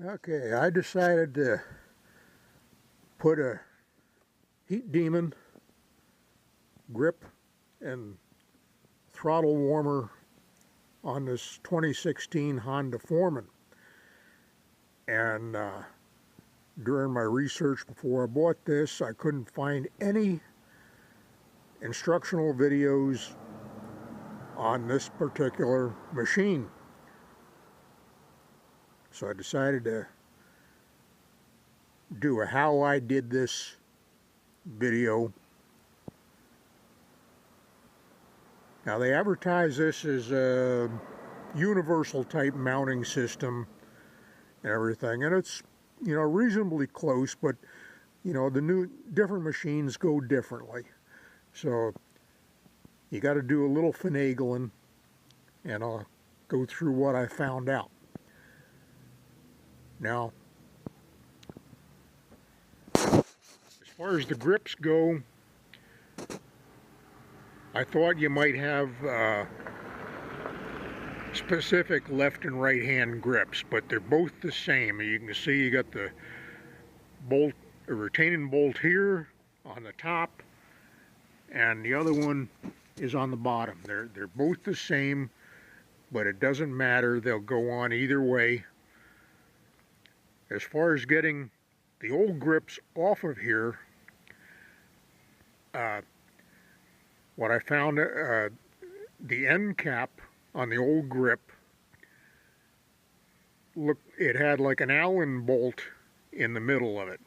Okay, I decided to put a heat demon grip and throttle warmer on this 2016 Honda Foreman. And during my research before I bought this, I couldn't find any instructional videos on this particular machine. So I decided to do a how I did this video. Now they advertise this as a universal type mounting system and everything, and it's, you know, reasonably close, but you know, the different machines go differently. So you got to do a little finagling, and I'll go through what I found out. Now, as far as the grips go, I thought you might have specific left and right hand grips, but they're both the same. You can see you got the bolt, a retaining bolt here on the top, and the other one is on the bottom. They're both the same, but it doesn't matter. They'll go on either way. As far as getting the old grips off of here, what I found, the end cap on the old grip, look, it had like an Allen bolt in the middle of it.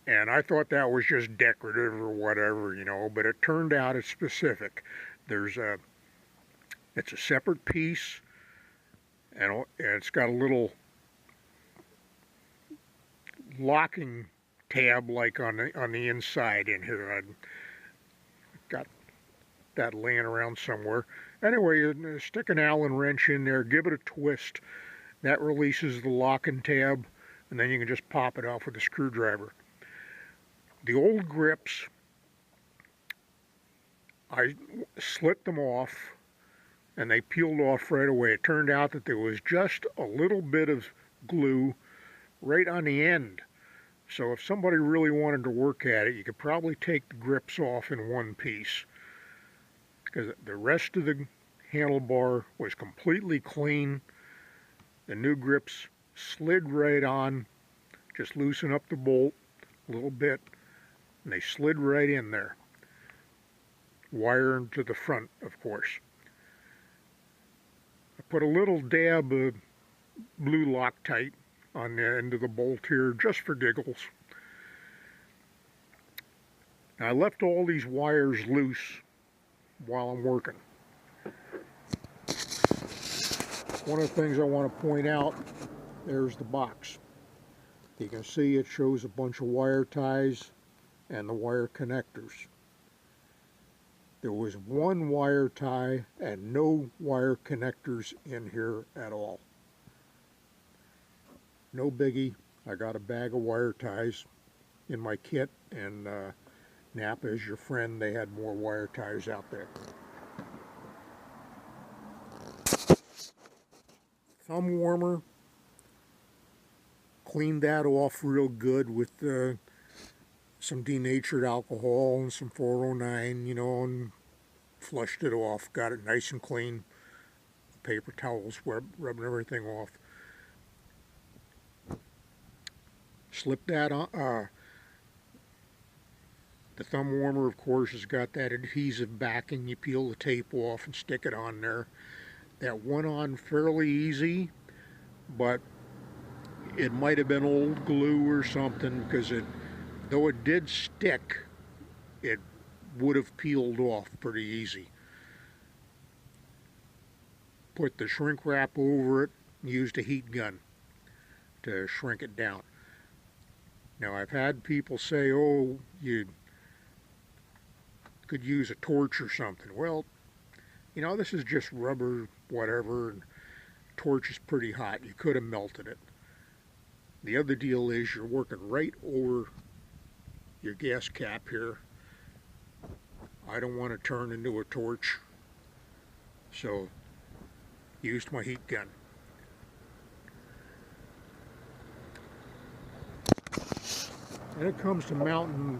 And I thought that was just decorative or whatever, you know, but it turned out it's specific. It's a separate piece, and it's got a little locking tab like on the inside in here. I got that laying around somewhere. Anyway, you stick an Allen wrench in there, give it a twist. That releases the locking tab, and then you can just pop it off with a screwdriver. The old grips, I slit them off, and they peeled off right away. It turned out that there was just a little bit of glue right on the end. So if somebody really wanted to work at it, you could probably take the grips off in one piece, because the rest of the handlebar was completely clean. The new grips slid right on. Just loosen up the bolt a little bit, and they slid right in there. Wire to the front, of course. I put a little dab of blue Loctite on the end of the bolt here, just for giggles. Now, I left all these wires loose while I'm working. One of the things I want to point out, there's the box. You can see it shows a bunch of wire ties and the wire connectors. There was one wire tie and no wire connectors in here at all. No biggie. I got a bag of wire ties in my kit, and Napa is your friend. They had more wire ties out there. Thumb warmer. Cleaned that off real good with some denatured alcohol and some 409, you know, and flushed it off. Got it nice and clean. Paper towels rubbing everything off. Slip that on. The thumb warmer, of course, has got that adhesive backing. You peel the tape off and stick it on there. That went on fairly easy, but it might have been old glue or something, because though it did stick, it would have peeled off pretty easy. Put the shrink wrap over it, used a heat gun to shrink it down. Now, I've had people say, oh, you could use a torch or something. Well, you know, this is just rubber, whatever, and torch is pretty hot. You could have melted it. The other deal is you're working right over your gas cap here. I don't want to turn into a torch, so used my heat gun. And it comes to mounting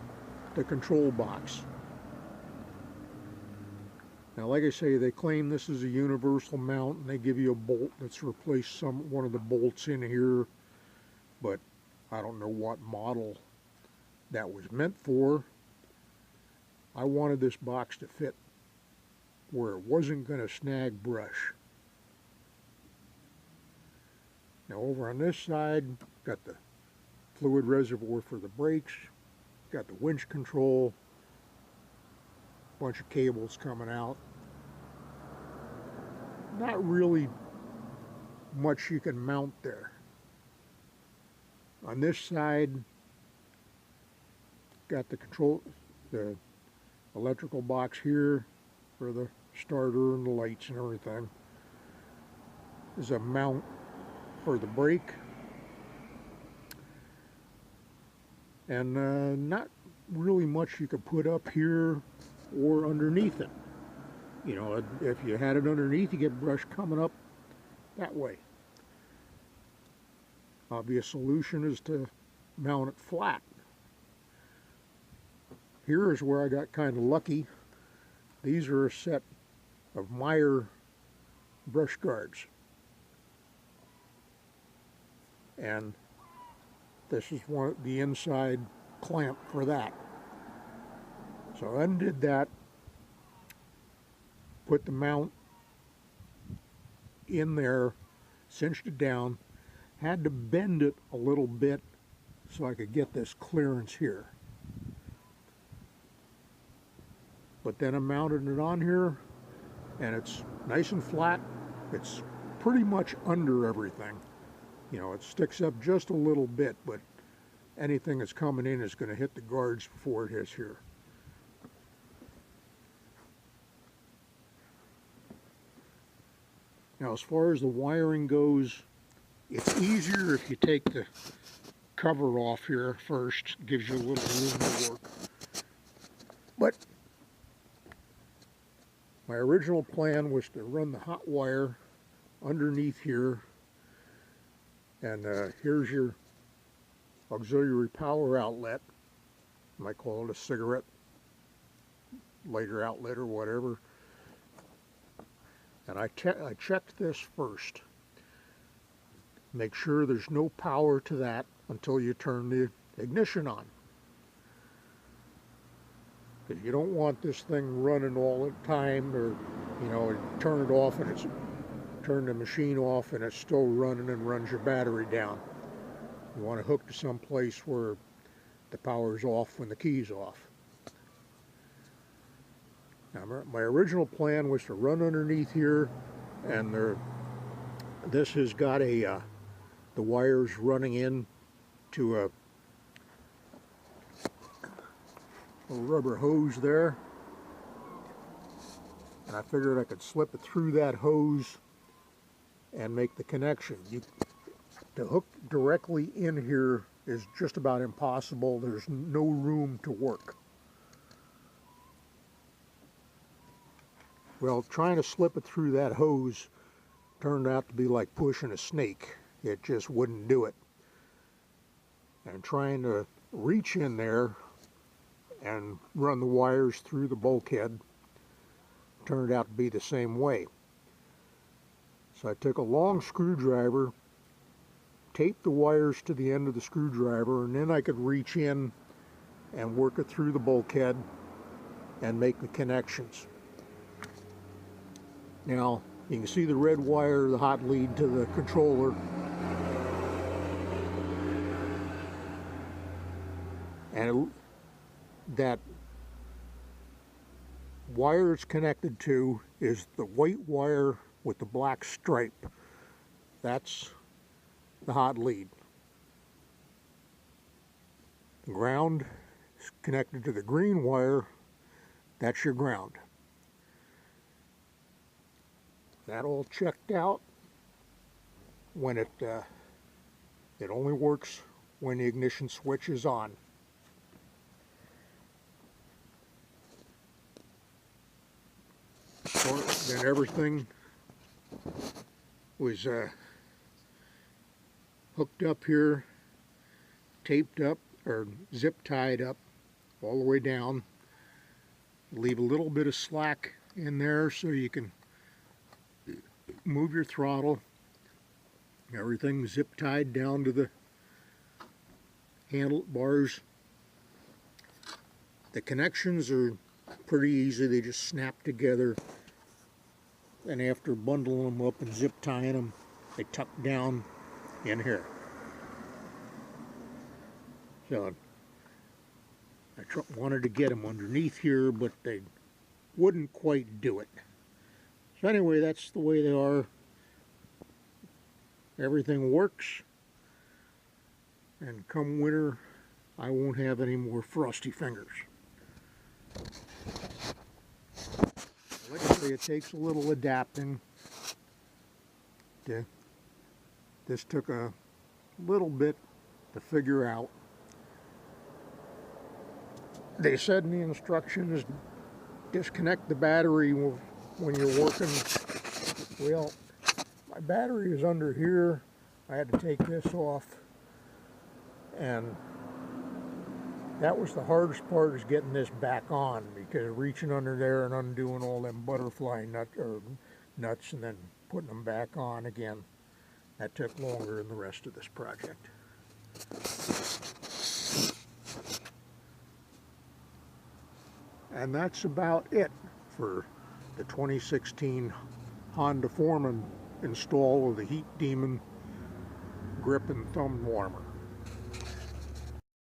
the control box. Now, like I say, they claim this is a universal mount, and they give you a bolt that's replaced one of the bolts in here, but I don't know what model that was meant for. I wanted this box to fit where it wasn't going to snag brush. Now, over on this side, got the fluid reservoir for the brakes, got the winch control, bunch of cables coming out. Not really much you can mount there. On this side, got the electrical box here for the starter and the lights and everything. There's a mount for the brake, and not really much you could put up here or underneath it. You know, if you had it underneath, you get brush coming up that way. Obvious solution is to mount it flat. Here is where I got kind of lucky. These are a set of Meyer brush guards. And this is the inside clamp for that. So I undid that, put the mount in there, cinched it down, had to bend it a little bit so I could get this clearance here. But then I mounted it on here, and it's nice and flat. It's pretty much under everything. You know, it sticks up just a little bit, but anything that's coming in is going to hit the guards before it hits here. Now, as far as the wiring goes, it's easier if you take the cover off here first. It gives you a little room to work. But my original plan was to run the hot wire underneath here, and here's your auxiliary power outlet. You might call it a cigarette lighter outlet or whatever. And I checked this first. Make sure there's no power to that until you turn the ignition on. Because you don't want this thing running all the time, or, you know, turn it off and turn the machine off and it's still running and runs your battery down. You want to hook to some place where the power's off when the key's off. Now, my original plan was to run underneath here, and this has got the wires running in to a rubber hose there, and I figured I could slip it through that hose and make the connection. To hook directly in here is just about impossible. There's no room to work. Well, trying to slip it through that hose turned out to be like pushing a snake. It just wouldn't do it. And trying to reach in there and run the wires through the bulkhead turned out to be the same way. So I took a long screwdriver, taped the wires to the end of the screwdriver, and then I could reach in and work it through the bulkhead and make the connections. Now, you can see the red wire, the hot lead to the controller. And that wire it's connected to is the white wire with the black stripe. That's the hot lead. The ground is connected to the green wire. That's your ground. That all checked out. When it only works when the ignition switch is on. So then everything was hooked up here, taped up, or zip tied up all the way down. Leave a little bit of slack in there so you can move your throttle. Everything zip tied down to the handlebars. The connections are pretty easy, they just snap together, and after bundling them up and zip tying them, they tuck down in here. So I wanted to get them underneath here, but they wouldn't quite do it. So anyway, that's the way they are. Everything works, and come winter I won't have any more frosty fingers. Like I say, it takes a little adapting. This took a little bit to figure out. They said in the instructions, disconnect the battery when you're working. Well, my battery is under here. I had to take this off, and that was the hardest part, is getting this back on, because reaching under there and undoing all them butterfly nuts and then putting them back on again, that took longer than the rest of this project. And that's about it for the 2016 Honda Foreman install of the Heat Demon grip and thumb warmer.